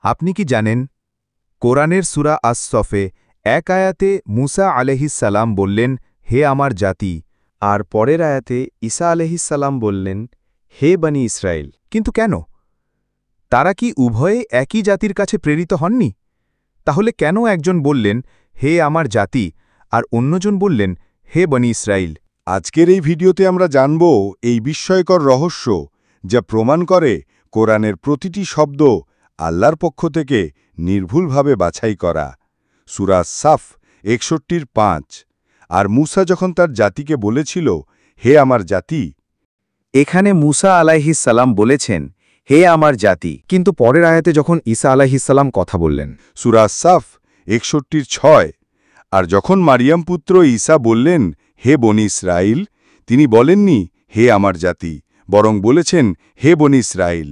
আপনি কি জানেন কোরআনের সূরা আস-সফে এক আয়াতে মুসা আলাইহিস সালাম বললেন, হে আমার জাতি, আর পরের আয়াতে ঈসা আলাইহিস সালাম বললেন, হে বনি ইসরাইল। কিন্তু কেন? তারা কি উভয়ে একই জাতির কাছে প্রেরিত হননি? তাহলে কেন একজন বললেন, হে আমার জাতি, আর অন্যজন বললেন, হে বনি ইসরাইল? আজকের এই ভিডিওতে আমরা জানব এই বিস্ময়কর রহস্য, যা প্রমাণ করে কোরআনের প্রতিটি শব্দ আল্লাহর পক্ষ থেকে নির্ভুলভাবে বাছাই করা। সূরা সাফ ৬১-৫। আর মুসা যখন তার জাতিকে বলেছিল, হে আমার জাতি, এখানে মুসা আলাইহিস সালাম বলেছেন, হে আমার জাতি, কিন্তু পরের আয়াতে যখন ঈসা আলাইহিস সালাম কথা বললেন, সূরা সাফ ৬১-৬। আর যখন মারিয়াম পুত্র ঈসা বললেন, হে বনি ইসরাইল, তিনি বলেননি, হে আমার জাতি, বরং বলেছেন, হে বনি ইসরাইল।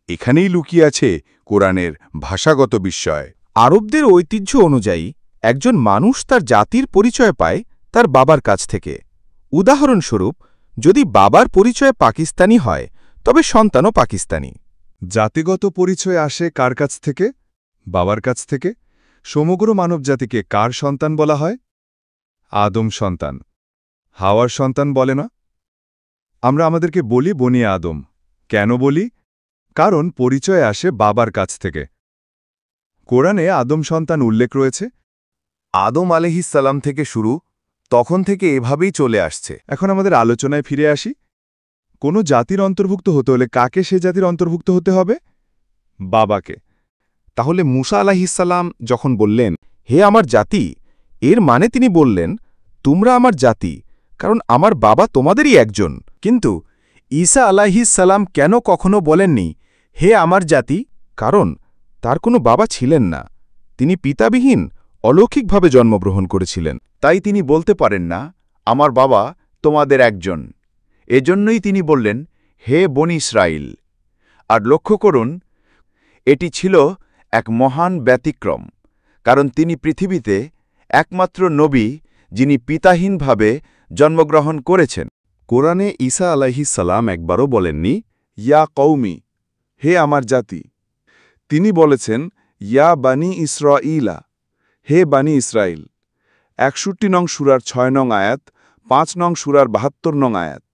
এখানেই লুকিয়ে আছে কোরআনের ভাষাগত বিস্ময়। আরবদের ঐতিহ্য অনুযায়ী একজন মানুষ তার জাতির পরিচয় পায় তার বাবার কাছ থেকে। উদাহরণস্বরূপ, যদি বাবার পরিচয় পাকিস্তানি হয়, তবে সন্তানও পাকিস্তানি। জাতিগত পরিচয় আসে কার কাছ থেকে? বাবার কাছ থেকে। সমগ্র মানবজাতিকে কার সন্তান বলা হয়? আদম সন্তান। হাওয়ার সন্তান বলে না? আমরা আমাদেরকে বলি বনি আদম। কেন বলি? কারণ পরিচয় আসে বাবার কাছ থেকে। কোরআনে আদম সন্তান উল্লেখ রয়েছে। আদম আলাইহিস সালাম থেকে শুরু, তখন থেকে এভাবেই চলে আসছে। এখন আমাদের আলোচনায় ফিরে আসি। কোনো জাতির অন্তর্ভুক্ত হতে হলে কাকে সে জাতির অন্তর্ভুক্ত হতে হবে? বাবাকে। তাহলে মুসা আলাইহিস সালাম যখন বললেন, হে আমার জাতি, এর মানে তিনি বললেন, তোমরা আমার জাতি, কারণ আমার বাবা তোমাদেরই একজন। কিন্তু ঈসা আলাইহিস সালাম কেন কখনো বলেননি, হে আমার জাতি? কারণ তার কোনো বাবা ছিলেন না। তিনি পিতাবিহীন, অলৌকিকভাবে জন্মগ্রহণ করেছিলেন। তাই তিনি বলতে পারেন না, আমার বাবা তোমাদের একজন। এজন্যই তিনি বললেন, হে বনি ইসরাইল। আর লক্ষ্য করুন, এটি ছিল এক মহান ব্যতিক্রম, কারণ তিনি পৃথিবীতে একমাত্র নবী যিনি পিতাহীনভাবে জন্মগ্রহণ করেছেন। কোরআনে ঈসা আলাইহিস সালাম একবারও বলেননি, ইয়া কওমি, হে আমার জাতি। তিনি বলেছেন, ইয়া বানি ইসরাঈলা, হে বানি ইসরাইল। ৬১ নং সূরার ৬ নং আয়াত, ৫ নং সূরার ৭২ নং আয়াত।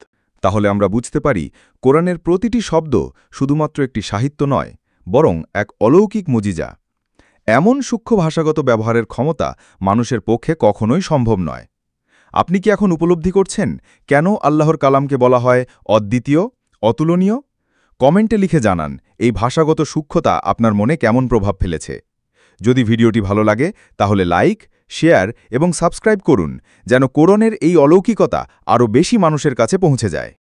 তাহলে আমরা বুঝতে পারি, কোরআনের প্রতিটি শব্দ শুধুমাত্র একটি সাহিত্য নয়, বরং এক অলৌকিক মুজিজা। এমন সূক্ষ্ম ভাষাগত ব্যবহারের ক্ষমতা মানুষের পক্ষে কখনোই সম্ভব নয়। আপনি কি এখন উপলব্ধি করছেন কেন আল্লাহর কালামকে বলা হয় অদ্বিতীয়, অতুলনীয়? কমেন্টে লিখে জানান এই ভাষাগত সূক্ষ্মতা আপনার মনে কেমন প্রভাব ফেলেছে। যদি ভিডিওটি ভালো লাগে তাহলে লাইক, শেয়ার এবং সাবস্ক্রাইব করুন, যেন কোরআনের এই অলৌকিকতা আরও বেশি মানুষের কাছে পৌঁছে যায়।